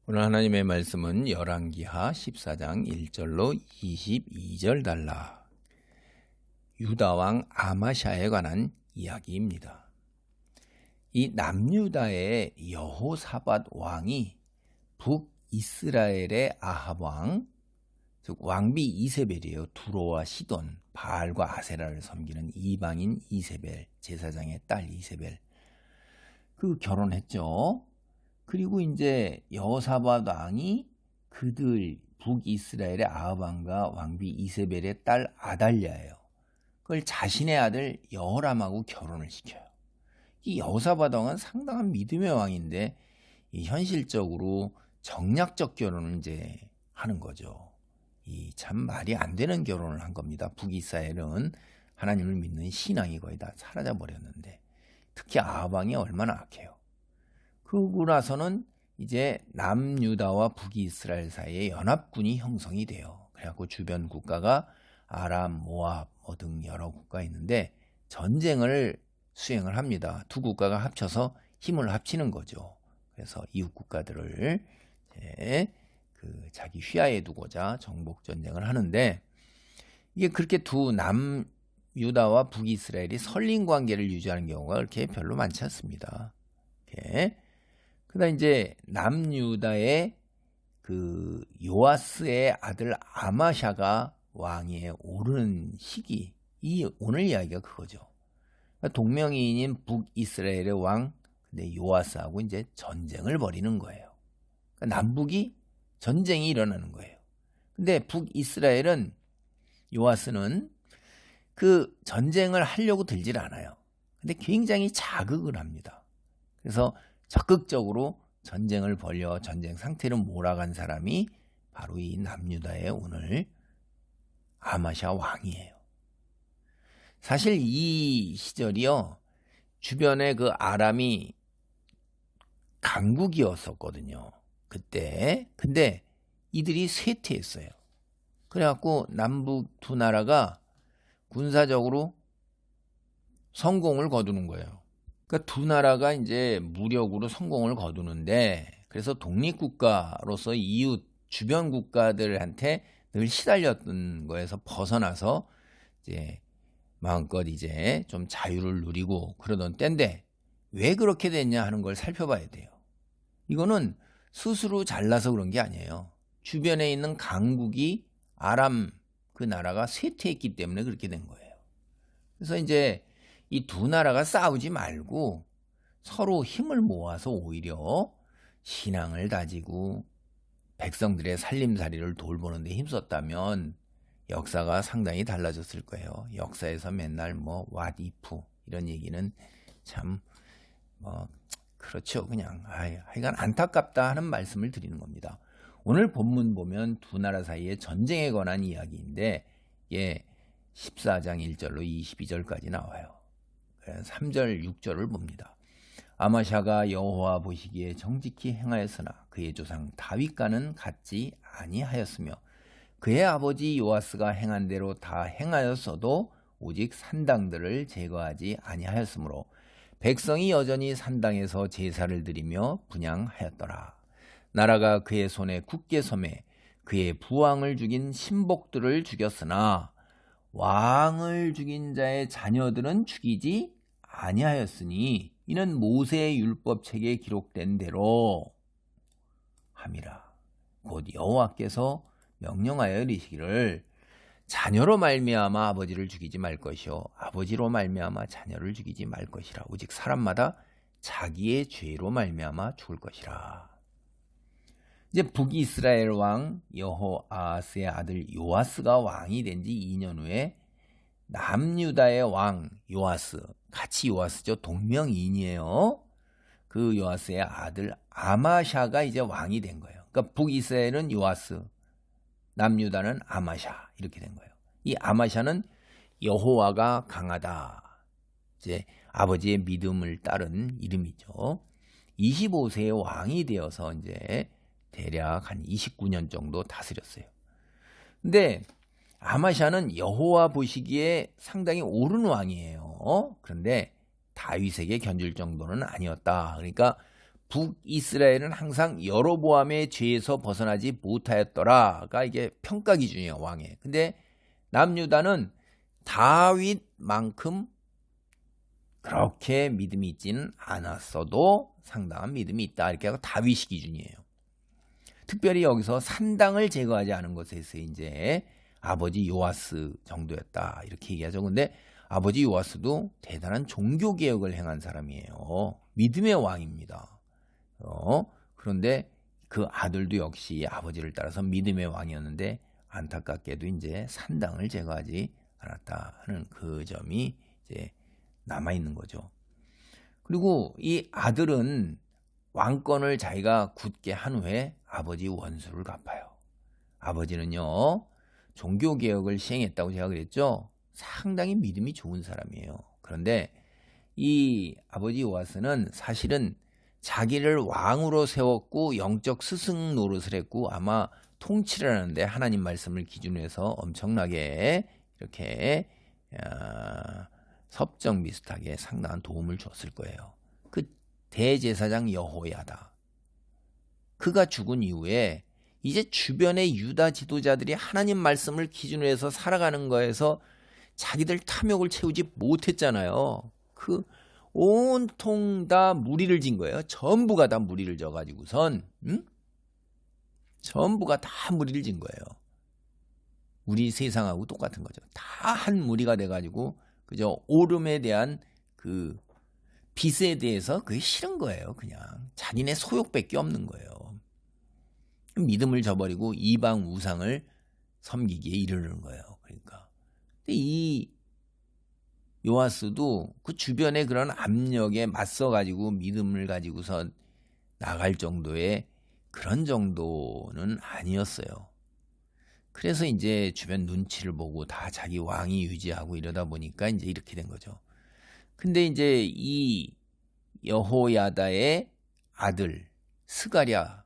오늘 하나님의 말씀은 열왕기하 14장 1절로 22절 달라. 유다왕 아마샤에 관한 이야기입니다. 이 남유다의 여호사밧 왕이 북이스라엘의 아합 왕, 즉 왕비 이세벨이에요. 두로와 시돈, 바알과 아세라를 섬기는 이방인 이세벨, 제사장의 딸 이세벨. 그 결혼했죠. 그리고 이제 여호사밧 왕이 그들 북이스라엘의 아합 왕과 왕비 이세벨의 딸 아달랴예요. 그걸 자신의 아들 여호람하고 결혼을 시켜요. 이 여호사밧 왕은 상당한 믿음의 왕인데 현실적으로 정략적 결혼을 이제 하는 거죠. 이 참 말이 안 되는 결혼을 한 겁니다. 북이스라엘은 하나님을 믿는 신앙이 거의 다 사라져 버렸는데 특히 아합 왕이 얼마나 악해요. 그러고 나서는 이제 남유다와 북이스라엘 사이에 연합군이 형성이 돼요. 그래갖고 주변 국가가 아람, 모압 등 여러 국가 있는데 전쟁을 수행을 합니다. 두 국가가 합쳐서 힘을 합치는 거죠. 그래서 이웃 국가들을 자기 휘하에 두고자 정복 전쟁을 하는데 이게 그렇게 두 남유다와 북이스라엘이 설린 관계를 유지하는 경우가 그렇게 별로 많지 않습니다. 그다음 이제 남유다의 그 요아스의 아들 아마샤가 왕위에 오르는 시기, 이 오늘 이야기가 그거죠. 동명이인인 북이스라엘의 왕, 근데 요아스하고 이제 전쟁을 벌이는 거예요. 그러니까 남북이 전쟁이 일어나는 거예요. 근데 북이스라엘은 요아스는 그 전쟁을 하려고 들질 않아요. 근데 굉장히 자극을 합니다. 그래서 적극적으로 전쟁을 벌여 전쟁 상태로 몰아간 사람이 바로 이 남유다의 오늘 아마샤 왕이에요. 사실 이 시절이요, 주변에 그 아람이 강국이었었거든요. 그때. 근데 이들이 쇠퇴했어요. 그래갖고 남북 두 나라가 군사적으로 성공을 거두는 거예요. 그러니까 두 나라가 이제 무력으로 성공을 거두는데, 그래서 독립국가로서 이웃 주변 국가들한테 늘 시달렸던 거에서 벗어나서 이제 마음껏 이제 좀 자유를 누리고 그러던 때인데 왜 그렇게 됐냐 하는 걸 살펴봐야 돼요. 이거는 스스로 잘나서 그런 게 아니에요. 주변에 있는 강국이 아람 그 나라가 쇠퇴했기 때문에 그렇게 된 거예요. 그래서 이제 이 두 나라가 싸우지 말고 서로 힘을 모아서 오히려 신앙을 다지고 백성들의 살림살이를 돌보는 데 힘썼다면 역사가 상당히 달라졌을 거예요. 역사에서 맨날 what if 이런 얘기는 참 그렇죠. 그냥 하여간 안타깝다 하는 말씀을 드리는 겁니다. 오늘 본문 보면 두 나라 사이의 전쟁에 관한 이야기인데 14장 1절로 22절까지 나와요. 3절 6절을 봅니다. 아마샤가 여호와 보시기에 정직히 행하였으나 그의 조상 다윗과는 같지 아니하였으며 그의 아버지 요아스가 행한 대로 다 행하였어도 오직 산당들을 제거하지 아니하였으므로 백성이 여전히 산당에서 제사를 드리며 분향하였더라. 나라가 그의 손에 굳게 섬에 그의 부왕을 죽인 신복들을 죽였으나 왕을 죽인 자의 자녀들은 죽이지 아니하였으니 이는 모세의 율법책에 기록된 대로 함이라. 곧 여호와께서 명령하여 이르시기를 자녀로 말미암아 아버지를 죽이지 말 것이요 아버지로 말미암아 자녀를 죽이지 말 것이라. 오직 사람마다 자기의 죄로 말미암아 죽을 것이라. 이제 북이스라엘 왕 여호아스의 아들 요아스가 왕이 된 지 2년 후에 남유다의 왕 요아스, 같이 요아스죠. 동명이인이에요. 그 요아스의 아들 아마샤가 이제 왕이 된 거예요. 그러니까 북이스라엘은 요아스, 남유다는 아마샤 이렇게 된 거예요. 이 아마샤는 여호와가 강하다, 이제 아버지의 믿음을 따른 이름이죠. 25세의 왕이 되어서 이제 대략 한 29년 정도 다스렸어요. 근데 아마샤는 여호와 보시기에 상당히 옳은 왕이에요. 그런데 다윗에게 견줄 정도는 아니었다. 그러니까 북이스라엘은 항상 여로보암의 죄에서 벗어나지 못하였더라가 이게 평가 기준이에요, 왕의. 근데 남유다는 다윗만큼 그렇게 믿음이 있지는 않았어도 상당한 믿음이 있다, 이렇게 하고 다윗이 기준이에요. 특별히 여기서 산당을 제거하지 않은 것에서 이제 아버지 요아스 정도였다, 이렇게 얘기하죠. 근데 아버지 요아스도 대단한 종교개혁을 행한 사람이에요. 믿음의 왕입니다. 그런데 그 아들도 역시 아버지를 따라서 믿음의 왕이었는데 안타깝게도 이제 산당을 제거하지 않았다 하는 그 점이 이제 남아있는 거죠. 그리고 이 아들은 왕권을 자기가 굳게 한 후에 아버지 원수를 갚아요. 아버지는요, 종교개혁을 시행했다고 제가 그랬죠. 상당히 믿음이 좋은 사람이에요. 그런데 이 아버지 요아스는 사실은 자기를 왕으로 세웠고 영적 스승 노릇을 했고 아마 통치를 하는데 하나님 말씀을 기준으로 해서 엄청나게 이렇게 섭정 비슷하게 상당한 도움을 줬을 거예요. 그 대제사장 여호야다, 그가 죽은 이후에 이제 주변의 유다 지도자들이 하나님 말씀을 기준으로 해서 살아가는 거에서 자기들 탐욕을 채우지 못했잖아요. 그 온통 다 무리를 진 거예요. 전부가 다 무리를 져가지고선, 전부가 다 무리를 진 거예요. 우리 세상하고 똑같은 거죠. 다 한 무리가 돼가지고 그저 오름에 대한 그 빚에 대해서 그게 싫은 거예요. 그냥 자기네 소욕밖에 없는 거예요. 믿음을 저버리고 이방 우상을 섬기기에 이르는 거예요. 그러니까 근데 이 요아스도 그 주변의 그런 압력에 맞서 가지고 믿음을 가지고서 나갈 정도의 그런 정도는 아니었어요. 그래서 이제 주변 눈치를 보고 다 자기 왕이 유지하고 이러다 보니까 이제 이렇게 된 거죠. 근데 이제 이 여호야다의 아들 스가랴가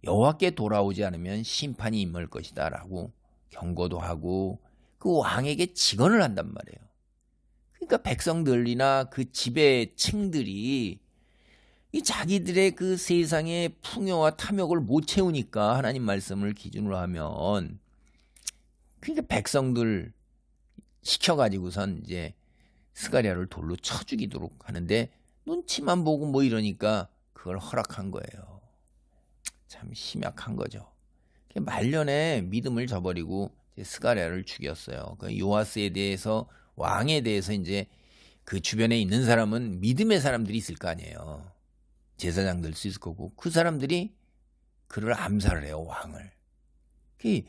여호와께 돌아오지 않으면 심판이 임할 것이다라고 경고도 하고 그 왕에게 직언을 한단 말이에요. 그러니까 백성들이나 그 지배 층들이 이 자기들의 그 세상의 풍요와 탐욕을 못 채우니까 하나님 말씀을 기준으로 하면, 그러니까 백성들 시켜가지고선 이제 스가랴를 돌로 쳐 죽이도록 하는데 눈치만 보고 뭐 이러니까 그걸 허락한 거예요. 참 심약한 거죠. 말년에 믿음을 저버리고 스가랴를 죽였어요. 그 요아스에 대해서, 왕에 대해서 이제 그 주변에 있는 사람은 믿음의 사람들이 있을 거 아니에요. 제사장들 수 있을 거고 그 사람들이 그를 암살을 해요, 왕을. 그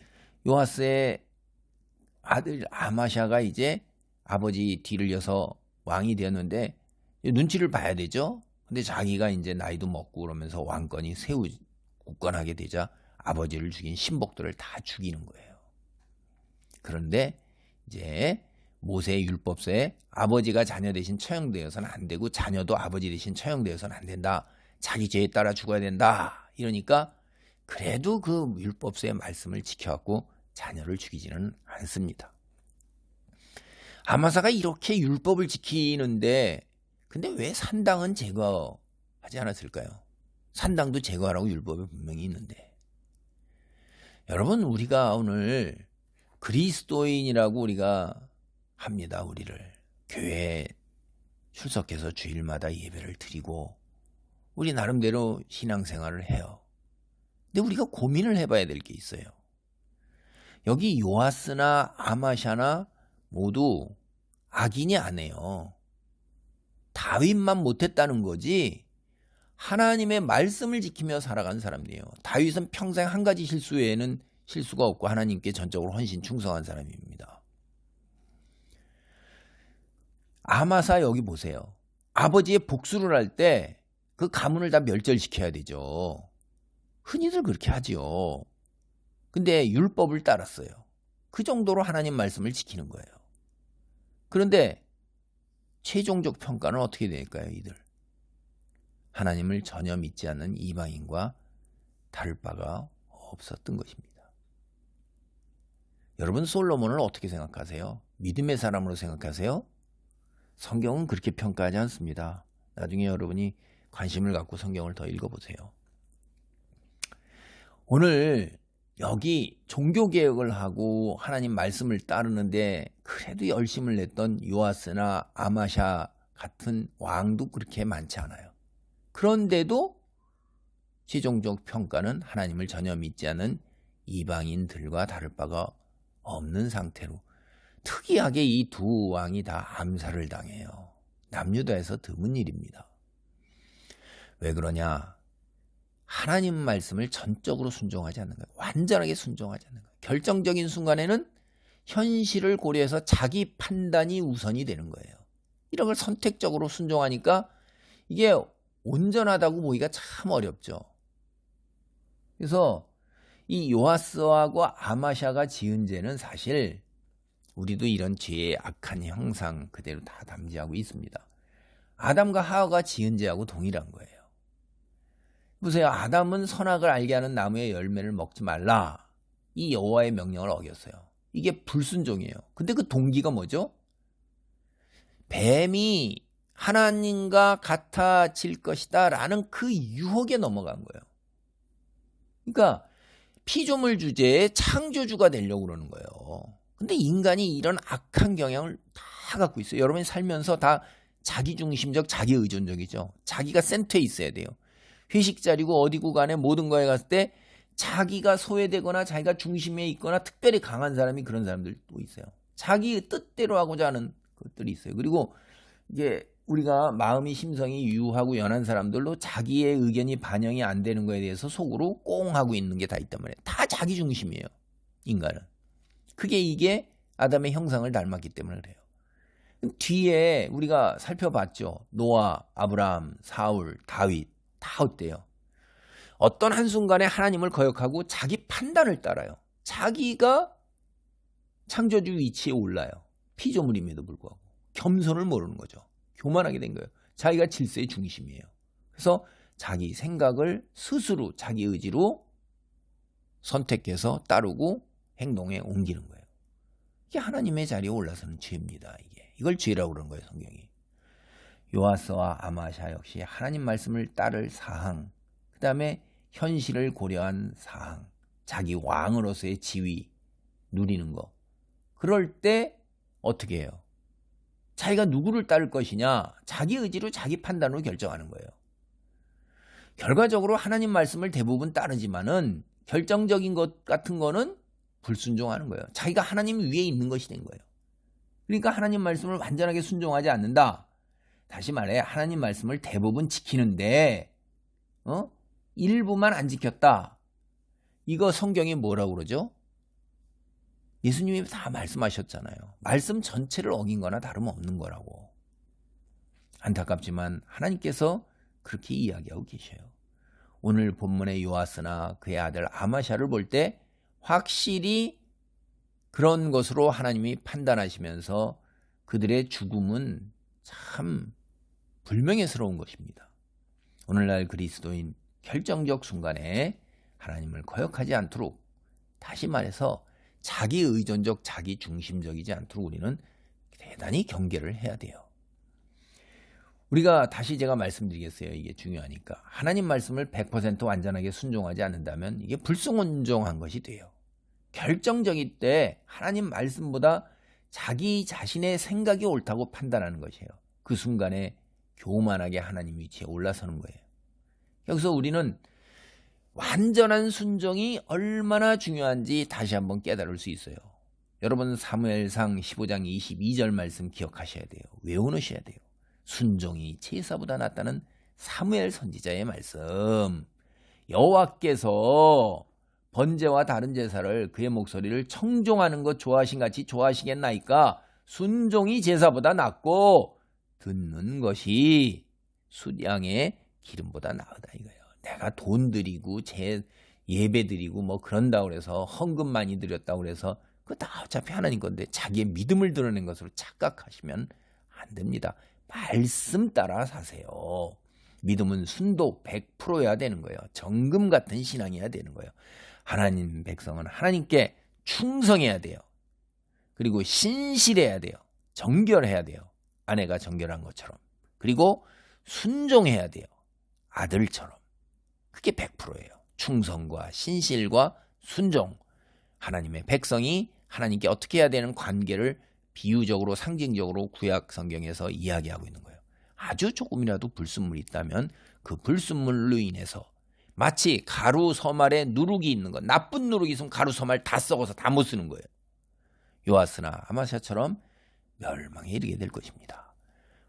요아스의 아들 아마샤가 이제 아버지 뒤를 이어서 왕이 되었는데 눈치를 봐야 되죠. 근데 자기가 이제 나이도 먹고 그러면서 왕권이 굳건하게 되자 아버지를 죽인 신복들을 다 죽이는 거예요. 그런데 이제 모세의 율법서에 아버지가 자녀 대신 처형되어서는 안 되고 자녀도 아버지 대신 처형되어서는 안 된다. 자기 죄에 따라 죽어야 된다. 이러니까 그래도 그 율법서의 말씀을 지켜갖고 자녀를 죽이지는 않습니다. 아마사가 이렇게 율법을 지키는데 근데 왜 산당은 제거하지 않았을까요? 산당도 제거하라고 율법에 분명히 있는데. 여러분, 우리가 오늘 그리스도인이라고 우리가 합니다. 우리를 교회에 출석해서 주일마다 예배를 드리고 우리 나름대로 신앙생활을 해요. 근데 우리가 고민을 해봐야 될 게 있어요. 여기 요아스나 아마샤나 모두 악인이 아니에요. 다윗만 못했다는 거지 하나님의 말씀을 지키며 살아간 사람이에요. 다윗은 평생 한 가지 실수 외에는 실수가 없고 하나님께 전적으로 헌신 충성한 사람입니다. 아마사 여기 보세요. 아버지의 복수를 할 때 그 가문을 다 멸절시켜야 되죠. 흔히들 그렇게 하죠. 근데 율법을 따랐어요. 그 정도로 하나님 말씀을 지키는 거예요. 그런데 최종적 평가는 어떻게 될까요, 이들? 하나님을 전혀 믿지 않는 이방인과 다를 바가 없었던 것입니다. 여러분, 솔로몬을 어떻게 생각하세요? 믿음의 사람으로 생각하세요? 성경은 그렇게 평가하지 않습니다. 나중에 여러분이 관심을 갖고 성경을 더 읽어보세요. 오늘 여기 종교개혁을 하고 하나님 말씀을 따르는데 그래도 열심을 냈던 요아스나 아마샤 같은 왕도 그렇게 많지 않아요. 그런데도 최종적 평가는 하나님을 전혀 믿지 않은 이방인들과 다를 바가 없는 상태로 특이하게 이 두 왕이 다 암살을 당해요. 남유다에서 드문 일입니다. 왜 그러냐? 하나님 말씀을 전적으로 순종하지 않는 거예요. 완전하게 순종하지 않는 거예요. 결정적인 순간에는 현실을 고려해서 자기 판단이 우선이 되는 거예요. 이런 걸 선택적으로 순종하니까 이게 온전하다고 보기가 참 어렵죠. 그래서 이 요아스하고 아마샤가 지은 죄는 사실 우리도 이런 죄의 악한 형상 그대로 다 담지하고 있습니다. 아담과 하와가 지은 죄하고 동일한 거예요. 보세요. 아담은 선악을 알게 하는 나무의 열매를 먹지 말라. 이 여호와의 명령을 어겼어요. 이게 불순종이에요. 근데 그 동기가 뭐죠? 뱀이 하나님과 같아질 것이다 라는 그 유혹에 넘어간 거예요. 그러니까 피조물 주제에 창조주가 되려고 그러는 거예요. 근데 인간이 이런 악한 경향을 다 갖고 있어요. 여러분이 살면서 다 자기중심적, 자기의존적이죠. 자기가 센터에 있어야 돼요. 회식 자리고 어디고 간에 모든 거에 갔을 때 자기가 소외되거나 자기가 중심에 있거나 특별히 강한 사람이 그런 사람들도 있어요. 자기 뜻대로 하고자 하는 것들이 있어요. 그리고 이게 우리가 마음이 심성이 유하고 연한 사람들로 자기의 의견이 반영이 안 되는 거에 대해서 속으로 꽁 하고 있는 게 다 있단 말이에요. 다 자기 중심이에요. 인간은. 그게 이게 아담의 형상을 닮았기 때문에 그래요. 뒤에 우리가 살펴봤죠. 노아, 아브라함, 사울, 다윗 다 어때요? 어떤 한순간에 하나님을 거역하고 자기 판단을 따라요. 자기가 창조주 위치에 올라요. 피조물임에도 불구하고. 겸손을 모르는 거죠. 교만하게 된 거예요. 자기가 질서의 중심이에요. 그래서 자기 생각을 스스로 자기 의지로 선택해서 따르고 행동에 옮기는 거예요. 이게 하나님의 자리에 올라서는 죄입니다. 이걸 죄라고 그러는 거예요. 성경이. 요아스와 아마샤 역시 하나님 말씀을 따를 사항, 그 다음에 현실을 고려한 사항, 자기 왕으로서의 지위 누리는 거. 그럴 때 어떻게 해요? 자기가 누구를 따를 것이냐, 자기 의지로 자기 판단으로 결정하는 거예요. 결과적으로 하나님 말씀을 대부분 따르지만은 결정적인 것 같은 거는 불순종하는 거예요. 자기가 하나님 위에 있는 것이 된 거예요. 그러니까 하나님 말씀을 완전하게 순종하지 않는다. 다시 말해 하나님 말씀을 대부분 지키는데 일부만 안 지켰다. 이거 성경이 뭐라고 그러죠? 예수님이 다 말씀하셨잖아요. 말씀 전체를 어긴 거나 다름없는 거라고. 안타깝지만 하나님께서 그렇게 이야기하고 계셔요. 오늘 본문의 요아스나 그의 아들 아마샤를 볼 때 확실히 그런 것으로 하나님이 판단하시면서 그들의 죽음은 참 불명예스러운 것입니다. 오늘날 그리스도인 결정적 순간에 하나님을 거역하지 않도록, 다시 말해서 자기 의존적, 자기 중심적이지 않도록 우리는 대단히 경계를 해야 돼요. 우리가 다시 제가 말씀드리겠어요. 이게 중요하니까. 하나님 말씀을 100% 완전하게 순종하지 않는다면 이게 불순종한 것이 돼요. 결정적일 때 하나님 말씀보다 자기 자신의 생각이 옳다고 판단하는 것이에요. 그 순간에 교만하게 하나님 위치에 올라서는 거예요. 여기서 우리는 완전한 순종이 얼마나 중요한지 다시 한번 깨달을 수 있어요. 여러분 사무엘상 15장 22절 말씀 기억하셔야 돼요. 외워놓으셔야 돼요. 순종이 제사보다 낫다는 사무엘 선지자의 말씀. 여호와께서 번제와 다른 제사를 그의 목소리를 청종하는 것 좋아하신 같이 좋아하시겠나이까? 순종이 제사보다 낫고 듣는 것이 숫양의 기름보다 나으다 이거예요. 내가 돈 드리고 예배 드리고 뭐 그런다고 그래서 헌금 많이 드렸다고 그래서 그거 다 어차피 하나님 건데 자기의 믿음을 드러낸 것으로 착각하시면 안 됩니다. 말씀 따라 사세요. 믿음은 순도 100%여야 되는 거예요. 정금 같은 신앙이어야 되는 거예요. 하나님 백성은 하나님께 충성해야 돼요. 그리고 신실해야 돼요. 정결해야 돼요. 아내가 정결한 것처럼. 그리고 순종해야 돼요. 아들처럼. 그게 100%예요. 충성과 신실과 순종. 하나님의 백성이 하나님께 어떻게 해야 되는 관계를 비유적으로 상징적으로 구약 성경에서 이야기하고 있는 거예요. 아주 조금이라도 불순물이 있다면 그 불순물로 인해서 마치 가루 서말에 누룩이 있는 것, 나쁜 누룩이 있으면 가루 서말 다 썩어서 다 못 쓰는 거예요. 요아스나 아마샤처럼 멸망에 이르게 될 것입니다.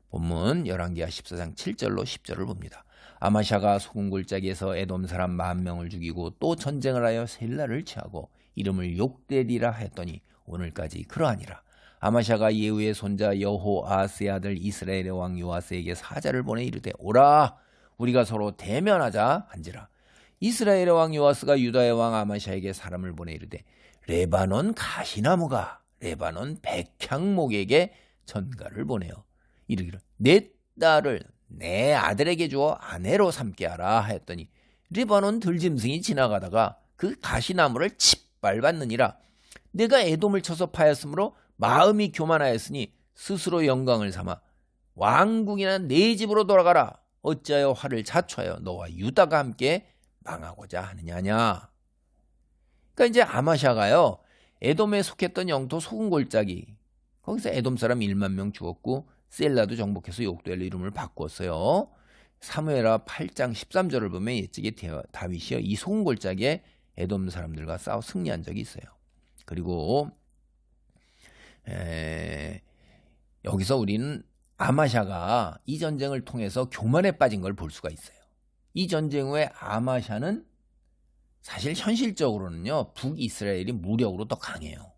본문 열왕기하 14장 7절로 10절을 봅니다. 아마샤가 소금 골짜기에서 에돔 사람 10,000명을 죽이고 또 전쟁을 하여 셀라를 취하고 이름을 욕되리라 했더니 오늘까지 그러하니라. 아마샤가 예후의 손자 여호아스의 아들 이스라엘의 왕 요아스에게 사자를 보내 이르되 오라 우리가 서로 대면하자 한지라. 이스라엘의 왕 요아스가 유다의 왕 아마샤에게 사람을 보내 이르되 레바논 가시나무가 레바논 백향목에게 전가를 보내어 이르기를 내 딸을 내 아들에게 주어 아내로 삼게 하라 하였더니 레바논 들짐승이 지나가다가 그 가시나무를 짓밟았느니라. 내가 에돔을 쳐서 파였으므로 마음이 교만하였으니 스스로 영광을 삼아 왕궁이나 내 집으로 돌아가라. 어찌하여 화를 자초하여 너와 유다가 함께 망하고자 하느냐냐. 그러니까 이제 아마샤가요 에돔에 속했던 영토 소금 골짜기 거기서 에돔 사람 10,000명 죽었고 셀라도 정복해서 욕될 이름을 바꿨어요. 사무엘하 8장 13절을 보면 옛적에 다윗이요 이 소금 골짜기에 에돔 사람들과 싸워 승리한 적이 있어요. 그리고 여기서 우리는 아마샤가 이 전쟁을 통해서 교만에 빠진 걸 볼 수가 있어요. 이 전쟁 후에 아마샤는 사실 현실적으로는요 북이스라엘이 무력으로 더 강해요.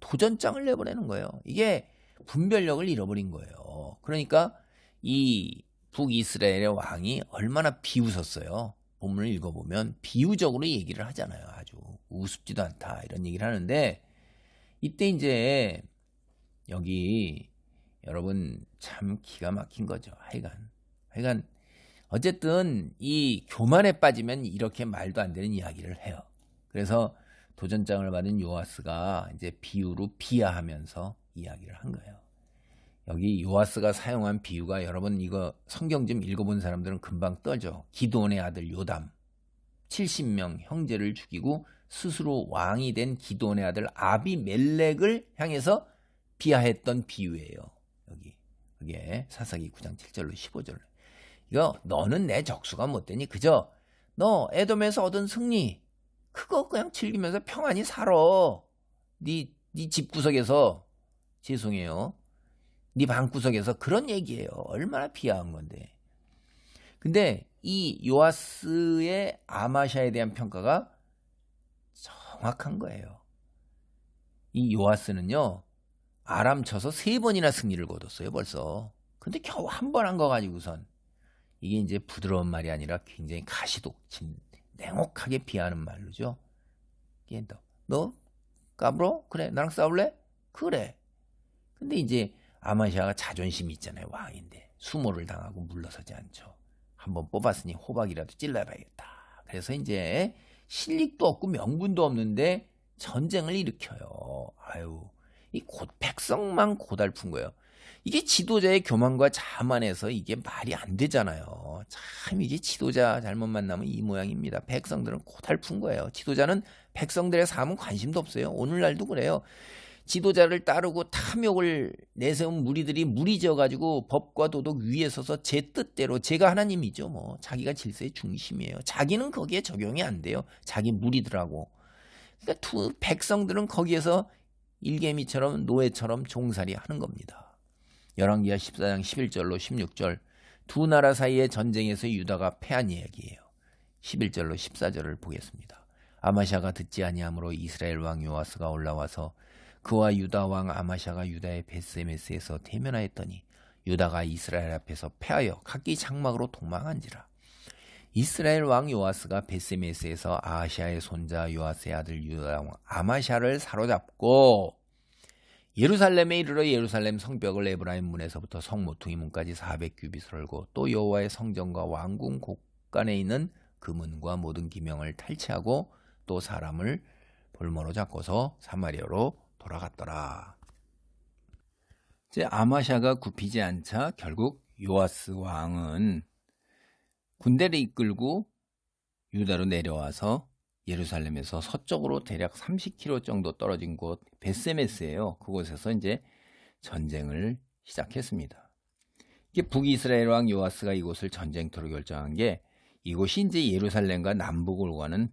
도전장을 내보내는 거예요. 이게 분별력을 잃어버린 거예요. 그러니까 이 북이스라엘의 왕이 얼마나 비웃었어요. 본문을 읽어보면 비유적으로 얘기를 하잖아요. 아주 우습지도 않다 이런 얘기를 하는데 이때 이제 여기 여러분 참 기가 막힌 거죠. 하여간 어쨌든 이 교만에 빠지면 이렇게 말도 안 되는 이야기를 해요. 그래서 도전장을 받은 요아스가 이제 비유로 비하하면서 이야기를 한 거예요. 여기 요아스가 사용한 비유가 여러분 이거 성경 좀 읽어본 사람들은 금방 떠죠. 기드온의 아들 요담 70명 형제를 죽이고 스스로 왕이 된 기드온의 아들 아비멜렉을 향해서 비하했던 비유예요. 여기 그게 사사기 9장 7절로 15절. 이거 너는 내 적수가 못되니 그저 너 에돔에서 얻은 승리 그거 그냥 즐기면서 평안히 살아. 네 집구석에서 죄송해요. 네 방구석에서 그런 얘기예요. 얼마나 비하한 건데. 근데 이 요아스의 아마샤에 대한 평가가 정확한 거예요. 이 요아스는요. 아람 쳐서 3번이나 승리를 거뒀어요. 벌써. 근데 겨우 한 번 한 거 가지고선 이게 이제 부드러운 말이 아니라 굉장히 가시독진 냉혹하게 비하하는 말로죠. 너 까불어? 그래 나랑 싸울래? 그래. 근데 이제 아마샤가 자존심이 있잖아요. 왕인데 수모를 당하고 물러서지 않죠. 한번 뽑았으니 호박이라도 찔러봐야겠다. 그래서 이제 실력도 없고 명분도 없는데 전쟁을 일으켜요. 아유 이 백성만 고달픈 거예요. 이게 지도자의 교만과 자만해서 이게 말이 안 되잖아요. 참 이게 지도자 잘못 만나면 이 모양입니다. 백성들은 고달픈 거예요. 지도자는 백성들의 삶은 관심도 없어요. 오늘날도 그래요. 지도자를 따르고 탐욕을 내세운 무리들이 무리져가지고 법과 도덕 위에 서서 제 뜻대로 제가 하나님이죠. 뭐 자기가 질서의 중심이에요. 자기는 거기에 적용이 안 돼요. 자기 무리들하고. 그러니까 백성들은 거기에서 일개미처럼 노예처럼 종살이 하는 겁니다. 열왕기하 14장 11절로 16절 두 나라 사이의 전쟁에서 유다가 패한 이야기예요. 11절로 14절을 보겠습니다. 아마샤가 듣지 아니하므로 이스라엘 왕 요아스가 올라와서 그와 유다 왕 아마샤가 유다의 베스메스에서 대면하였더니 유다가 이스라엘 앞에서 패하여 각기 장막으로 도망한지라. 이스라엘 왕 요아스가 베스메스에서 아하시아의 손자 요아스의 아들 유다 왕 아마샤를 사로잡고 예루살렘에 이르러 예루살렘 성벽을 에브라임 문에서부터 성 모퉁이 문까지 400규빗을 헐고 또 여호와의 성전과 왕궁 곳간에 있는 그 문과 모든 기명을 탈취하고 또 사람을 볼모로 잡고서 사마리아로 돌아갔더라. 이제 아마샤가 굽히지 않자 결국 요아스 왕은 군대를 이끌고 유다로 내려와서 예루살렘에서 서쪽으로 대략 30km 정도 떨어진 곳 베세메스예요. 그곳에서 이제 전쟁을 시작했습니다. 이게 북이스라엘 왕 요아스가 이곳을 전쟁터로 결정한 게 이곳이 이제 예루살렘과 남북을 오가는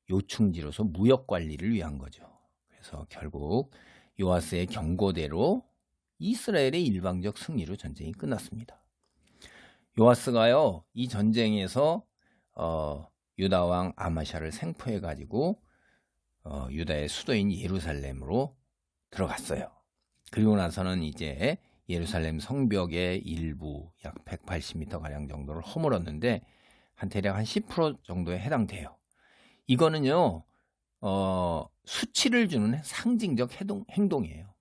요충지로서 무역 관리를 위한 거죠. 그래서 결국 요아스의 경고대로 이스라엘의 일방적 승리로 전쟁이 끝났습니다. 요아스가요, 이 전쟁에서 유다 왕 아마샤를 생포해 가지고 유다의 수도인 예루살렘으로 들어갔어요. 그리고 나서는 이제 예루살렘 성벽의 일부 약 180m 가량 정도를 허물었는데 대략 한 10% 정도에 해당돼요. 이거는요, 수치를 주는 상징적 행동이에요.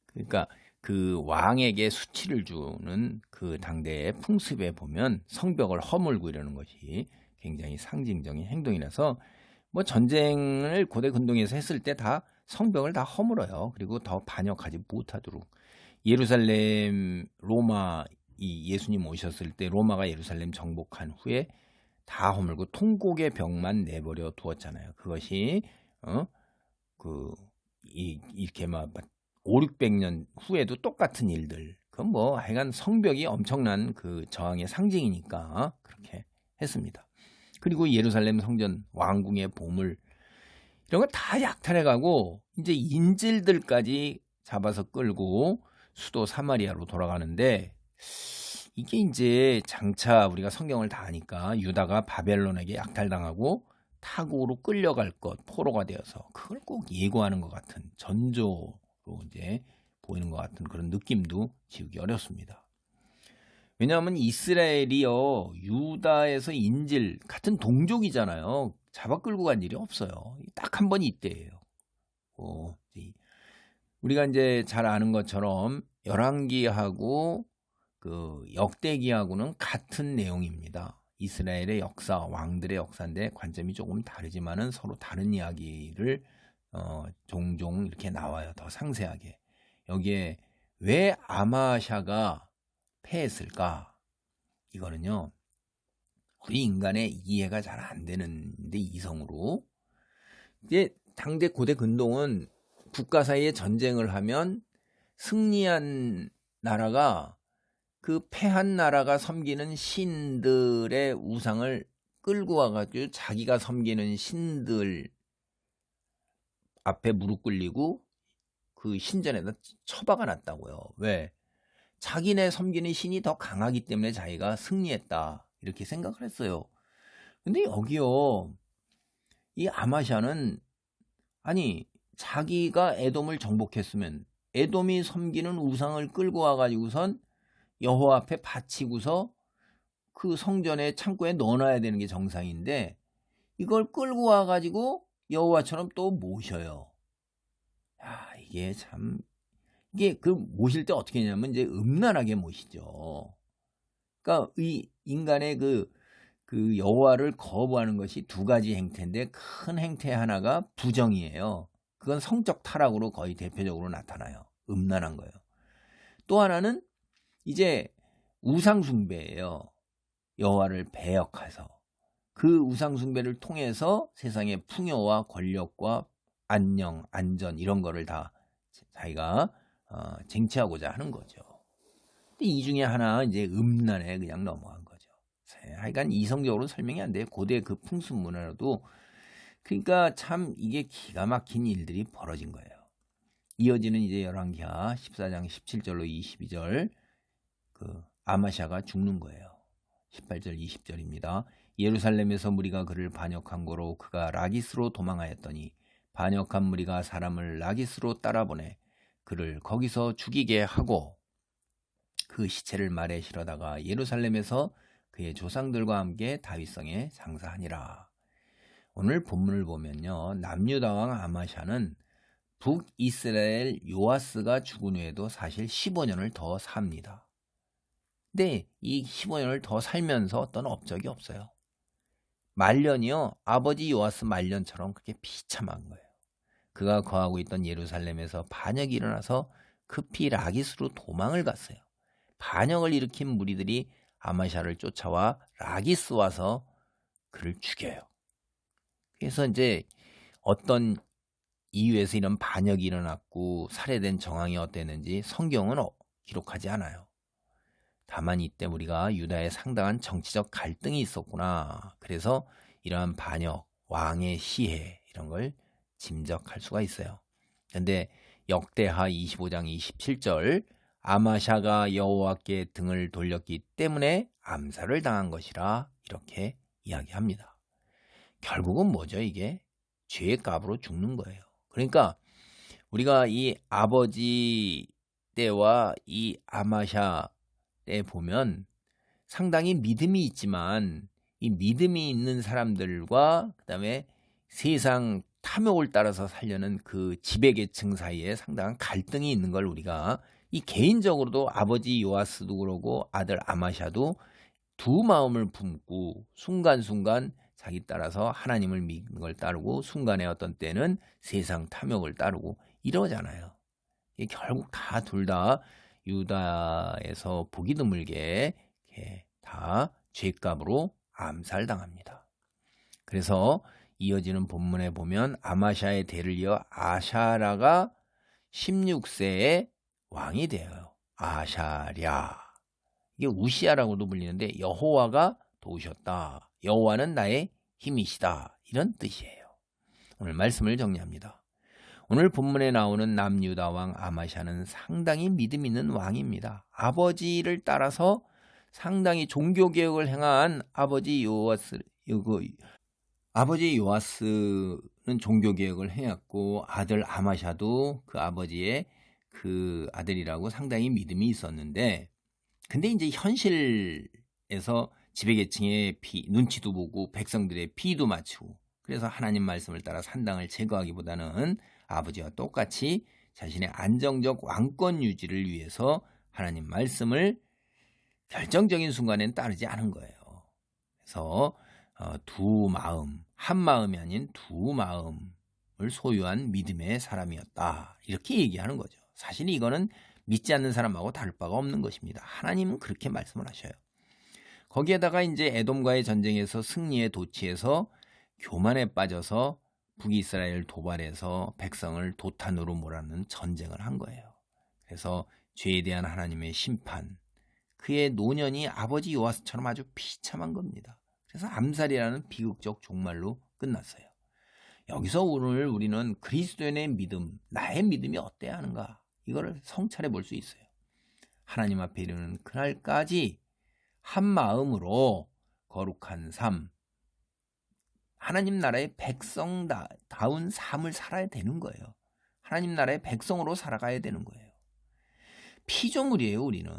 그러니까 그 왕에게 수치를 주는 그 당대의 풍습에 보면 성벽을 허물고 이러는 것이 굉장히 상징적인 행동이라서 뭐 전쟁을 고대 근동에서 했을 때 다 성벽을 다 허물어요. 그리고 더 반역하지 못하도록. 예루살렘 로마 이 예수님 오셨을 때 로마가 예루살렘 정복한 후에 다 허물고 통곡의 벽만 내버려 두었잖아요. 그것이 이렇게 막 500~600년 후에도 똑같은 일들. 그건 뭐 하여간 성벽이 엄청난 그 저항의 상징이니까 그렇게 했습니다. 그리고 예루살렘 성전 왕궁의 보물 이런 거 다 약탈해가고 이제 인질들까지 잡아서 끌고 수도 사마리아로 돌아가는데 이게 이제 장차 우리가 성경을 다 아니까 유다가 바벨론에게 약탈당하고 타국으로 끌려갈 것, 포로가 되어서 그걸 꼭 예고하는 것 같은 전조로 이제 보이는 것 같은 그런 느낌도 지우기 어렵습니다. 왜냐하면 이스라엘이요 유다에서 인질 같은 동족이잖아요. 잡아 끌고 간 일이 없어요. 딱 한 번 이때예요. 우리가 이제 잘 아는 것처럼 열왕기하고 그 역대기하고는 같은 내용입니다. 이스라엘의 역사, 왕들의 역사인데 관점이 조금 다르지만은 서로 다른 이야기를 종종 이렇게 나와요. 더 상세하게. 여기에 왜 아마샤가 패했을까? 이거는요. 우리 인간의 이해가 잘 안 되는데 이성으로 이제 당대 고대 근동은 국가 사이에 전쟁을 하면 승리한 나라가 그 패한 나라가 섬기는 신들의 우상을 끌고 와가지고 자기가 섬기는 신들 앞에 무릎 꿇리고 그 신전에다 처박아 놨다고요. 왜? 자기네 섬기는 신이 더 강하기 때문에 자기가 승리했다. 이렇게 생각을 했어요. 근데 여기요. 이 아마샤는 아니 자기가 에돔을 정복했으면 에돔이 섬기는 우상을 끌고 와가지고선 여호와 앞에 바치고서 그 성전의 창고에 넣어놔야 되는 게 정상인데 이걸 끌고 와가지고 여호와처럼 또 모셔요. 야, 이게 참 이게 그 모실 때 어떻게 했냐면 이제 음란하게 모시죠. 그러니까 이 인간의 그 여호와를 거부하는 것이 두 가지 행태인데 큰 행태 하나가 부정이에요. 그건 성적 타락으로 거의 대표적으로 나타나요. 음란한 거예요. 또 하나는 이제 우상 숭배예요. 여호와를 배역해서 그 우상 숭배를 통해서 세상의 풍요와 권력과 안녕, 안전 이런 거를 다 자기가 쟁취하고자 하는 거죠. 근데 이 중에 하나 이제 음란에 그냥 넘어간 거죠. 하여간 이성적으로 설명이 안 돼요. 고대 그 풍습 문화로도. 그러니까 참 이게 기가 막힌 일들이 벌어진 거예요. 이어지는 이제 열왕기하 14장 17절로 22절 그 아마샤가 죽는 거예요. 18절 20절입니다. 예루살렘에서 무리가 그를 반역한 거로 그가 라기스로 도망하였더니 반역한 무리가 사람을 라기스로 따라보내 그를 거기서 죽이게 하고 그 시체를 말에 실어다가 예루살렘에서 그의 조상들과 함께 다윗성에 장사하니라. 오늘 본문을 보면요. 남유다 왕 아마샤는 북이스라엘 요아스가 죽은 후에도 사실 15년을 더 삽니다. 근데 이 15년을 더 살면서 어떤 업적이 없어요. 말년이요. 아버지 요아스 말년처럼 그렇게 비참한 거예요. 그가 거하고 있던 예루살렘에서 반역이 일어나서 급히 라기스로 도망을 갔어요. 반역을 일으킨 무리들이 아마샤를 쫓아와 라기스 와서 그를 죽여요. 그래서 이제 어떤 이유에서 이런 반역이 일어났고 살해된 정황이 어땠는지 성경은 기록하지 않아요. 다만 이때 우리가 유다에 상당한 정치적 갈등이 있었구나. 그래서 이러한 반역, 왕의 시해 이런 걸 짐작할 수가 있어요. 그런데 역대하 25장 27절 아마샤가 여호와께 등을 돌렸기 때문에 암살을 당한 것이라 이렇게 이야기합니다. 결국은 뭐죠 이게? 죄의 값으로 죽는 거예요. 그러니까 우리가 이 아버지 때와 이 아마샤 때 보면 상당히 믿음이 있지만 이 믿음이 있는 사람들과 그다음에 세상 탐욕을 따라서 살려는 그 지배계층 사이에 상당한 갈등이 있는 걸 우리가 이 개인적으로도 아버지 요아스도 그러고 아들 아마샤도 두 마음을 품고 순간순간 자기 따라서 하나님을 믿는 걸 따르고 순간에 어떤 때는 세상 탐욕을 따르고 이러잖아요. 결국 다 둘 다 유다에서 보기 드물게 다 죄값으로 암살당합니다. 그래서 이어지는 본문에 보면 아마샤의 대를 이어 아샤라가 16세에 왕이 되어요. 아샤랴. 이게 우시아라고도 불리는데 여호와가 도우셨다. 여호와는 나의 힘이시다. 이런 뜻이에요. 오늘 말씀을 정리합니다. 오늘 본문에 나오는 남유다 왕 아마샤는 상당히 믿음 있는 왕입니다. 아버지를 따라서 상당히 종교개혁을 행한 아버지 요아스는 종교개혁을 해왔고 아들 아마샤도 그 아버지의 그 아들이라고 상당히 믿음이 있었는데 근데 이제 현실에서 지배계층의 눈치도 보고 백성들의 피도 맞추고 그래서 하나님 말씀을 따라 산당을 제거하기보다는 아버지와 똑같이 자신의 안정적 왕권 유지를 위해서 하나님 말씀을 결정적인 순간엔 따르지 않은 거예요. 그래서 두 마음, 한 마음이 아닌 두 마음을 소유한 믿음의 사람이었다. 이렇게 얘기하는 거죠. 사실 이거는 믿지 않는 사람하고 다를 바가 없는 것입니다. 하나님은 그렇게 말씀을 하셔요. 거기에다가 이제 에돔과의 전쟁에서 승리에 도취해서 교만에 빠져서 북이스라엘 도발해서 백성을 도탄으로 몰아넣는 전쟁을 한 거예요. 그래서 죄에 대한 하나님의 심판, 그의 노년이 아버지 요아스처럼 아주 비참한 겁니다. 그래서 암살이라는 비극적 종말로 끝났어요. 여기서 오늘 우리는 그리스도인의 믿음, 나의 믿음이 어때야 하는가 이거를 성찰해 볼 수 있어요. 하나님 앞에 이르는 그날까지 한 마음으로 거룩한 삶, 하나님 나라의 백성다운 삶을 살아야 되는 거예요. 하나님 나라의 백성으로 살아가야 되는 거예요. 피조물이에요. 우리는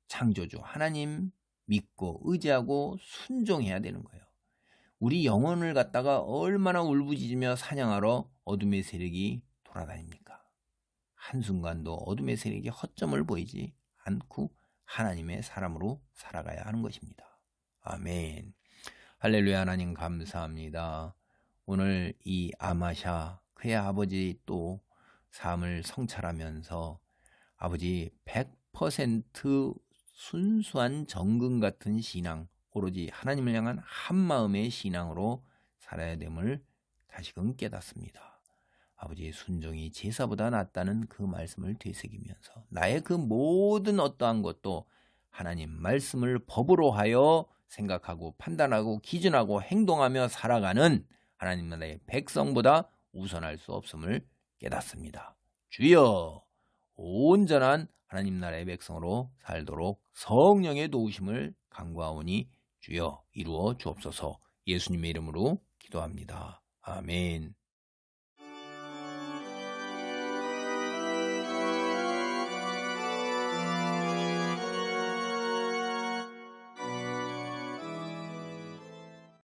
창조주 하나님 믿고 의지하고 순종해야 되는 거예요. 우리 영혼을 갖다가 얼마나 울부짖으며 사냥하러 어둠의 세력이 돌아다닙니까? 한순간도 어둠의 세력이 허점을 보이지 않고 하나님의 사람으로 살아가야 하는 것입니다. 아멘. 할렐루야. 하나님 감사합니다. 오늘 이 아마샤 그의 아버지 또 삶을 성찰하면서 아버지 100% 순수한 정금 같은 신앙, 오로지 하나님을 향한 한마음의 신앙으로 살아야 됨을 다시금 깨닫습니다. 아버지의 순종이 제사보다 낫다는 그 말씀을 되새기면서 나의 그 모든 어떠한 것도 하나님 말씀을 법으로 하여 생각하고 판단하고 기준하고 행동하며 살아가는 하나님 나라의 백성보다 우선할 수 없음을 깨닫습니다. 주여 온전한 하나님 나라의 백성으로 살도록 성령의 도우심을 간구하오니 주여 이루어 주옵소서. 예수님의 이름으로 기도합니다. 아멘.